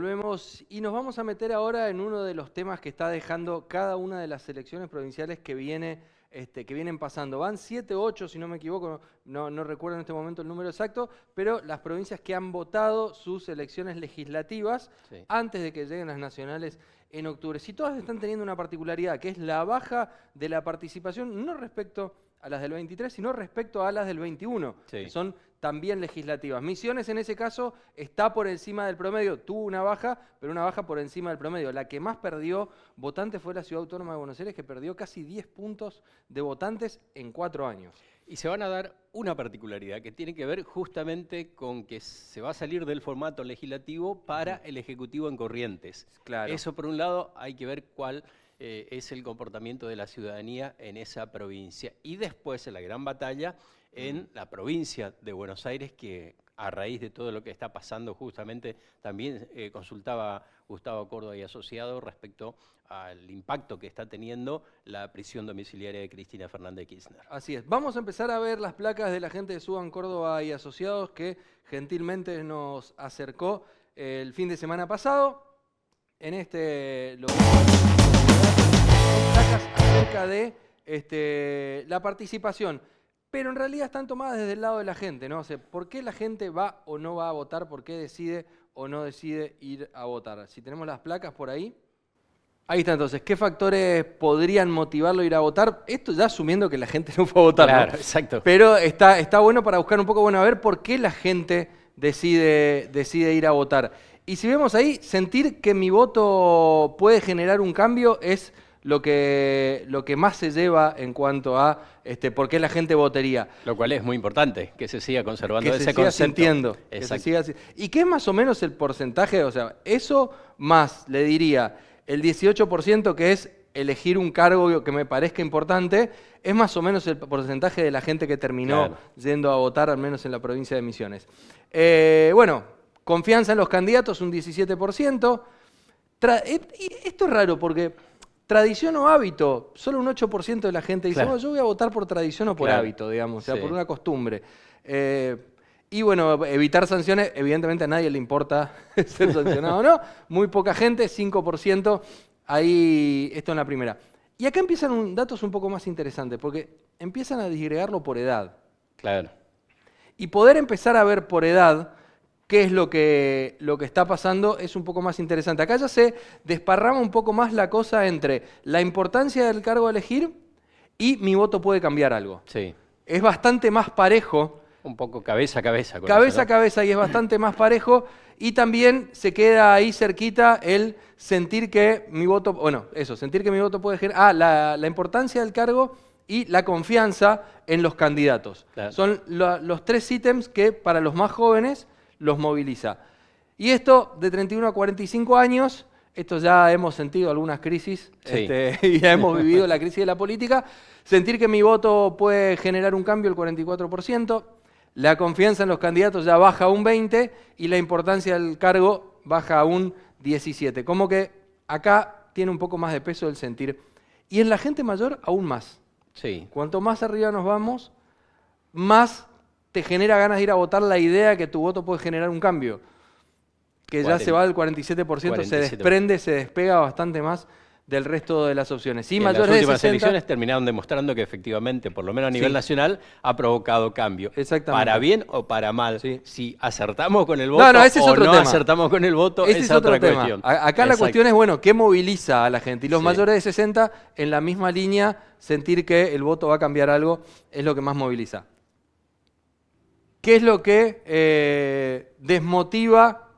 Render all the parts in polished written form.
Volvemos y nos vamos a meter ahora en uno de los temas que está dejando cada una de las elecciones provinciales que vienen pasando. Van 7 o 8, si no me equivoco, no recuerdo en este momento el número exacto, pero las provincias que han votado sus elecciones legislativas antes de que lleguen las nacionales en octubre. Si todas están teniendo una particularidad, que es la baja de la participación, no respecto a las del 23, sino respecto a las del 21, que son también legislativas. Misiones, en ese caso, está por encima del promedio, tuvo una baja, pero una baja por encima del promedio. La que más perdió votantes fue la Ciudad Autónoma de Buenos Aires, que perdió casi 10 puntos de votantes en 4 años. Y se van a dar una particularidad que tiene que ver justamente con que se va a salir del formato legislativo para el Ejecutivo en Corrientes. Claro. Eso, por un lado, hay que ver cuál es el comportamiento de la ciudadanía en esa provincia. Y después, en la gran batalla, en la provincia de Buenos Aires, que a raíz de todo lo que está pasando, justamente también consultaba Gustavo Córdoba y Asociado respecto al impacto que está teniendo la prisión domiciliaria de Cristina Fernández de Kirchner. Así es. Vamos a empezar a ver las placas de la gente de Suban Córdoba y Asociados, que gentilmente nos acercó el fin de semana pasado. En placas acerca de la participación, pero en realidad están tomadas desde el lado de la gente, ¿no? O sea, ¿por qué la gente va o no va a votar? ¿Por qué decide o no decide ir a votar? Si tenemos las placas por ahí. Ahí está entonces, ¿qué factores podrían motivarlo a ir a votar? Esto ya asumiendo que la gente no fue a votar, claro, ¿no? Exacto. Pero está bueno para buscar un poco, bueno, a ver por qué la gente decide ir a votar. Y si vemos ahí, sentir que mi voto puede generar un cambio es lo que más se lleva en cuanto a por qué la gente votaría. Lo cual es muy importante, que se siga conservando ese concepto. sintiendo. ¿Y qué es más o menos el porcentaje? O sea, eso más, le diría, el 18% que es elegir un cargo que me parezca importante, es más o menos el porcentaje de la gente que terminó yendo a votar, al menos en la provincia de Misiones. Bueno, confianza en los candidatos, un 17%. Y esto es raro porque tradición o hábito, solo un 8% de la gente dice, yo voy a votar por tradición o por hábito, digamos, o sea, por una costumbre. Y bueno, evitar sanciones, evidentemente a nadie le importa ser sancionado o no, muy poca gente, 5%, ahí esto en la primera. Y acá empiezan datos un poco más interesantes, porque empiezan a disgregarlo por edad. Claro. Y poder empezar a ver por edad qué es lo que está pasando es un poco más interesante. Acá ya se desparrama un poco más la cosa entre la importancia del cargo a elegir y mi voto puede cambiar algo. Sí. Es bastante más parejo. Un poco cabeza a cabeza. Cabeza a cabeza y es bastante más parejo. Y también se queda ahí cerquita el sentir que mi voto, sentir que mi voto puede generar, la importancia del cargo y la confianza en los candidatos. Claro. Son los 3 ítems que para los más jóvenes los moviliza. Y esto de 31 a 45 años, esto ya hemos sentido algunas crisis, y ya hemos vivido la crisis de la política, sentir que mi voto puede generar un cambio, el 44%, la confianza en los candidatos ya baja a un 20% y la importancia del cargo baja a un 17%. Como que acá tiene un poco más de peso el sentir. Y en la gente mayor aún más. Sí. Cuanto más arriba nos vamos, más te genera ganas de ir a votar la idea que tu voto puede generar un cambio. Que ya se va del 47%, se desprende, se despega bastante más del resto de las opciones. Sí, mayores las últimas elecciones terminaron demostrando que efectivamente, por lo menos a nivel nacional, ha provocado cambio. Exactamente. Para bien o para mal. Sí. Si acertamos con el voto ese es otro no tema. Acertamos con el voto, esa es otra cuestión. Acá la cuestión es, ¿qué moviliza a la gente? Y los mayores de 60, en la misma línea, sentir que el voto va a cambiar algo, es lo que más moviliza. ¿Qué es lo que desmotiva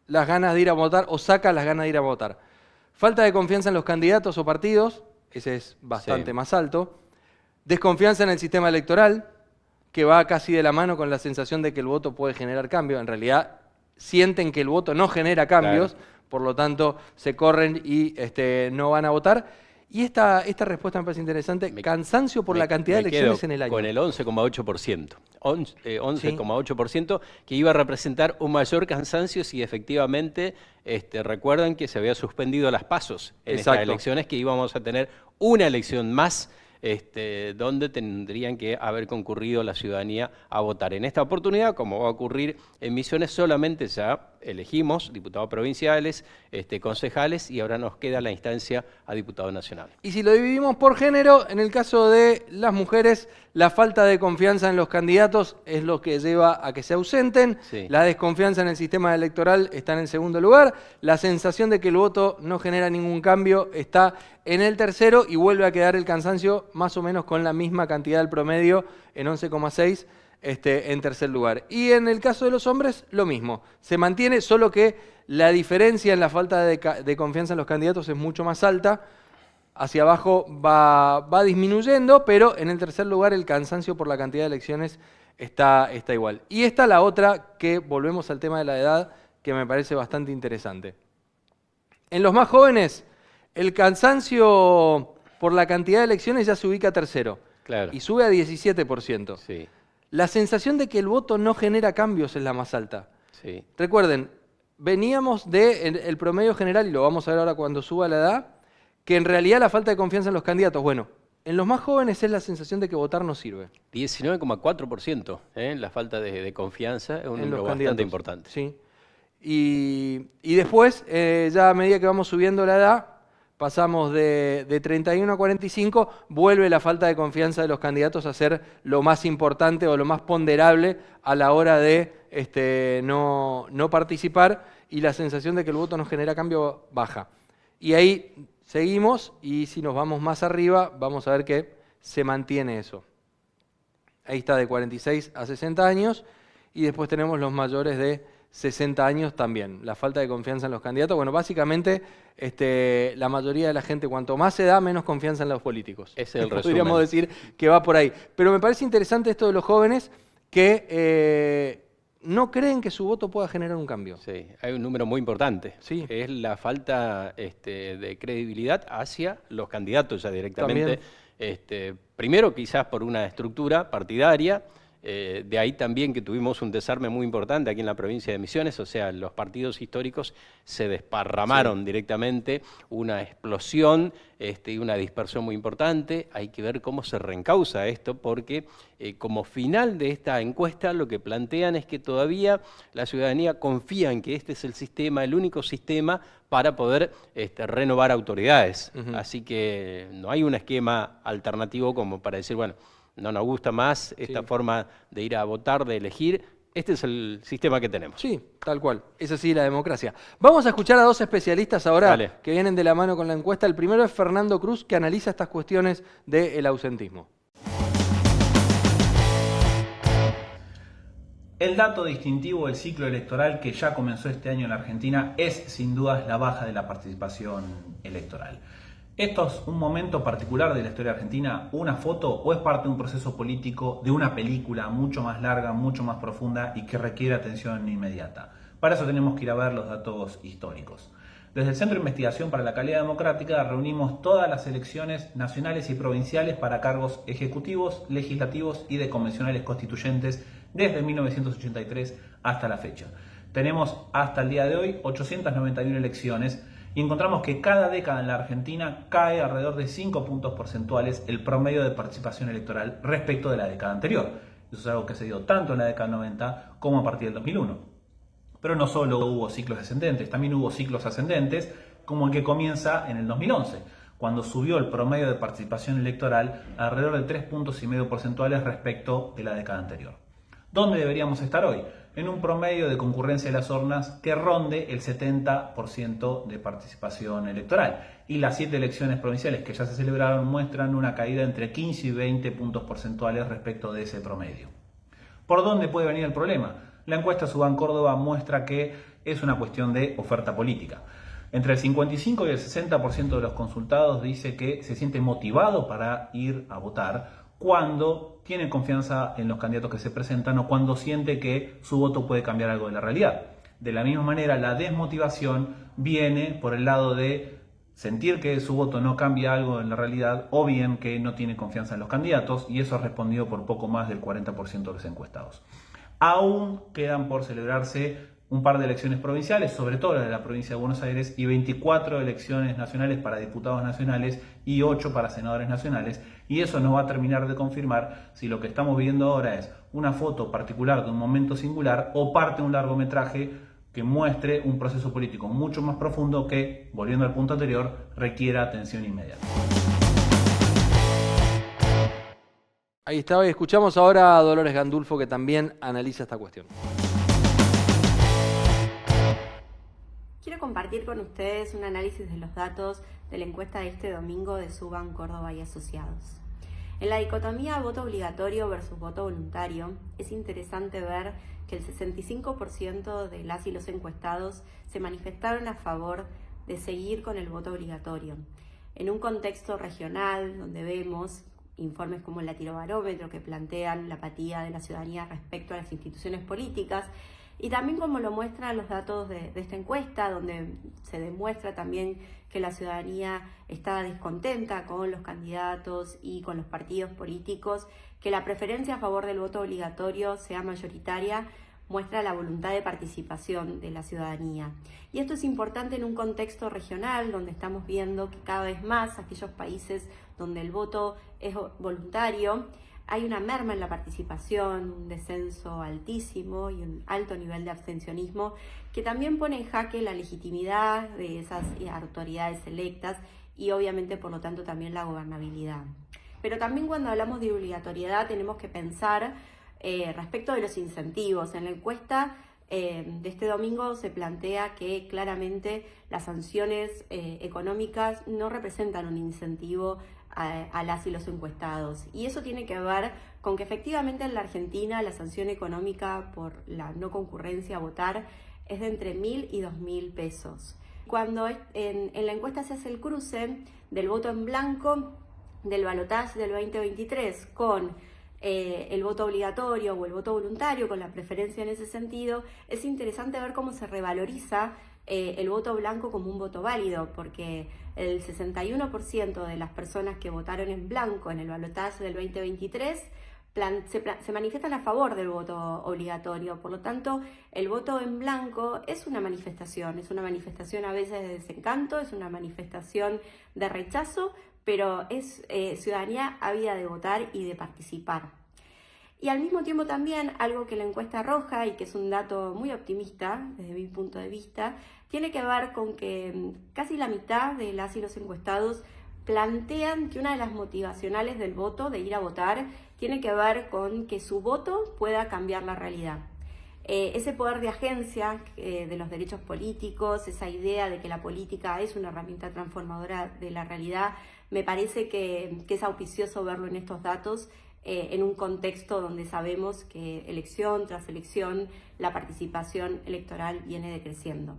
las ganas de ir a votar o saca las ganas de ir a votar? Falta de confianza en los candidatos o partidos, ese es bastante más alto. Desconfianza en el sistema electoral, que va casi de la mano con la sensación de que el voto puede generar cambio. En realidad sienten que el voto no genera cambios, por lo tanto se corren y no van a votar. Y esta respuesta me parece interesante, cansancio por la cantidad de elecciones en el año. Con el 11,8%. 11,8% que iba a representar un mayor cansancio si efectivamente recuerdan que se había suspendido las PASOs en estas elecciones, que íbamos a tener una elección más donde tendrían que haber concurrido la ciudadanía a votar. En esta oportunidad, como va a ocurrir en Misiones, solamente ya elegimos diputados provinciales, concejales, y ahora nos queda la instancia a diputado nacional. Y si lo dividimos por género, en el caso de las mujeres, la falta de confianza en los candidatos es lo que lleva a que se ausenten. Sí. La desconfianza en el sistema electoral está en el segundo lugar. La sensación de que el voto no genera ningún cambio está en el tercero, y vuelve a quedar el cansancio más o menos con la misma cantidad del promedio, en 11,6. En tercer lugar. Y en el caso de los hombres, lo mismo. Se mantiene, solo que la diferencia en la falta de confianza en los candidatos es mucho más alta. Hacia abajo va disminuyendo, pero en el tercer lugar el cansancio por la cantidad de elecciones está igual. Y esta la otra, que volvemos al tema de la edad, que me parece bastante interesante. En los más jóvenes, el cansancio por la cantidad de elecciones ya se ubica tercero. Claro. Y sube a 17%. Sí. La sensación de que el voto no genera cambios es la más alta. Sí. Recuerden, veníamos del promedio general, y lo vamos a ver ahora cuando suba la edad, que en realidad la falta de confianza en los candidatos, bueno, en los más jóvenes es la sensación de que votar no sirve. 19,4%, la falta de confianza es un número bastante importante. Sí. Y después, ya a medida que vamos subiendo la edad, pasamos de 31 a 45, vuelve la falta de confianza de los candidatos a ser lo más importante o lo más ponderable a la hora de no participar, y la sensación de que el voto no genera cambio baja. Y ahí seguimos, y si nos vamos más arriba, vamos a ver que se mantiene eso. Ahí está, de 46 a 60 años, y después tenemos los mayores de 60 años también. La falta de confianza en los candidatos. Bueno, básicamente la mayoría de la gente, cuanto más se da, menos confianza en los políticos. Ese es el resumen. Podríamos decir que va por ahí. Pero me parece interesante esto de los jóvenes que no creen que su voto pueda generar un cambio. Sí, hay un número muy importante. Sí. Es la falta de credibilidad hacia los candidatos ya directamente. Primero, quizás por una estructura partidaria. De ahí también que tuvimos un desarme muy importante aquí en la provincia de Misiones, o sea, los partidos históricos se desparramaron directamente, una explosión y una dispersión muy importante. Hay que ver cómo se reencausa esto, porque como final de esta encuesta lo que plantean es que todavía la ciudadanía confía en que este es el sistema, el único sistema para poder renovar autoridades. Así que no hay un esquema alternativo como para decir, bueno, no nos gusta más esta forma de ir a votar, de elegir. Este es el sistema que tenemos. Sí, tal cual. Es así la democracia. Vamos a escuchar a dos especialistas ahora que vienen de la mano con la encuesta. El primero es Fernando Cruz, que analiza estas cuestiones del ausentismo. El dato distintivo del ciclo electoral que ya comenzó este año en la Argentina es sin dudas la baja de la participación electoral. ¿Esto es un momento particular de la historia argentina, una foto, o es parte de un proceso político, de una película mucho más larga, mucho más profunda y que requiere atención inmediata? Para eso tenemos que ir a ver los datos históricos. Desde el Centro de Investigación para la Calidad Democrática reunimos todas las elecciones nacionales y provinciales para cargos ejecutivos, legislativos y de convencionales constituyentes desde 1983 hasta la fecha. Tenemos hasta el día de hoy 891 elecciones, y encontramos que cada década en la Argentina cae alrededor de 5 puntos porcentuales el promedio de participación electoral respecto de la década anterior. Eso es algo que se dio tanto en la década 90 como a partir del 2001. Pero no solo hubo ciclos descendentes, también hubo ciclos ascendentes, como el que comienza en el 2011, cuando subió el promedio de participación electoral alrededor de 3,5 puntos porcentuales respecto de la década anterior. ¿Dónde deberíamos estar hoy? En un promedio de concurrencia de las urnas que ronde el 70% de participación electoral. Y las 7 elecciones provinciales que ya se celebraron muestran una caída entre 15 y 20 puntos porcentuales respecto de ese promedio. ¿Por dónde puede venir el problema? La encuesta Subán Córdoba muestra que es una cuestión de oferta política. Entre el 55 y el 60% de los consultados dice que se siente motivado para ir a votar cuando tiene confianza en los candidatos que se presentan o cuando siente que su voto puede cambiar algo de la realidad. De la misma manera, la desmotivación viene por el lado de sentir que su voto no cambia algo en la realidad, o bien que no tiene confianza en los candidatos, y eso ha respondido por poco más del 40% de los encuestados. Aún quedan por celebrarse un par de elecciones provinciales, sobre todo la de la provincia de Buenos Aires, y 24 elecciones nacionales para diputados nacionales y 8 para senadores nacionales. Y eso nos va a terminar de confirmar si lo que estamos viendo ahora es una foto particular de un momento singular o parte de un largometraje que muestre un proceso político mucho más profundo que, volviendo al punto anterior, requiera atención inmediata. Ahí estaba y escuchamos ahora a Dolores Gandulfo, que también analiza esta cuestión. Quiero compartir con ustedes un análisis de los datos de la encuesta de este domingo de Suban, Córdoba y Asociados. En la dicotomía voto obligatorio versus voto voluntario, es interesante ver que el 65% de las y los encuestados se manifestaron a favor de seguir con el voto obligatorio. En un contexto regional donde vemos informes como el Latirobarómetro que plantean la apatía de la ciudadanía respecto a las instituciones políticas, y también como lo muestran los datos de esta encuesta, donde se demuestra también que la ciudadanía está descontenta con los candidatos y con los partidos políticos, que la preferencia a favor del voto obligatorio sea mayoritaria, muestra la voluntad de participación de la ciudadanía. Y esto es importante en un contexto regional donde estamos viendo que cada vez más aquellos países donde el voto es voluntario, hay una merma en la participación, un descenso altísimo y un alto nivel de abstencionismo que también pone en jaque la legitimidad de esas autoridades electas y obviamente por lo tanto también la gobernabilidad. Pero también cuando hablamos de obligatoriedad tenemos que pensar respecto de los incentivos. En la encuesta de este domingo se plantea que claramente las sanciones económicas no representan un incentivo a las y los encuestados. Y eso tiene que ver con que efectivamente en la Argentina la sanción económica por la no concurrencia a votar es de entre 1.000 y 2.000 pesos. Cuando en la encuesta se hace el cruce del voto en blanco del balotaje del 2023 con el voto obligatorio o el voto voluntario, con la preferencia en ese sentido, es interesante ver cómo se revaloriza el voto blanco como un voto válido, porque el 61% de las personas que votaron en blanco en el balotaje del 2023 se manifiestan a favor del voto obligatorio. Por lo tanto, el voto en blanco es una manifestación a veces de desencanto, es una manifestación de rechazo, pero es ciudadanía ávida de votar y de participar. Y al mismo tiempo también algo que la encuesta arroja, y que es un dato muy optimista desde mi punto de vista, tiene que ver con que casi la mitad de las y los encuestados plantean que una de las motivacionales del voto, de ir a votar, tiene que ver con que su voto pueda cambiar la realidad. Ese poder de agencia de los derechos políticos, esa idea de que la política es una herramienta transformadora de la realidad, me parece que es auspicioso verlo en estos datos, en un contexto donde sabemos que elección tras elección la participación electoral viene decreciendo.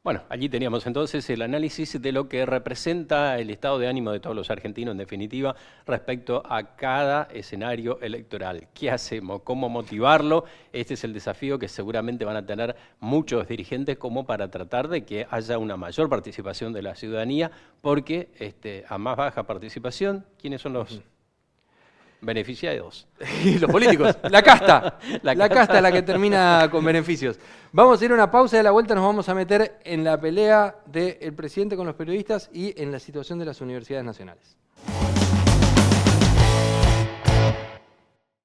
Bueno, allí teníamos entonces el análisis de lo que representa el estado de ánimo de todos los argentinos, en definitiva, respecto a cada escenario electoral. ¿Qué hacemos? ¿Cómo motivarlo? Este es el desafío que seguramente van a tener muchos dirigentes como para tratar de que haya una mayor participación de la ciudadanía, porque a más baja participación, ¿quiénes son los beneficiados? Los políticos, la casta. La casta es la que termina con beneficios. Vamos a ir a una pausa y a la vuelta nos vamos a meter en la pelea del presidente con los periodistas y en la situación de las universidades nacionales.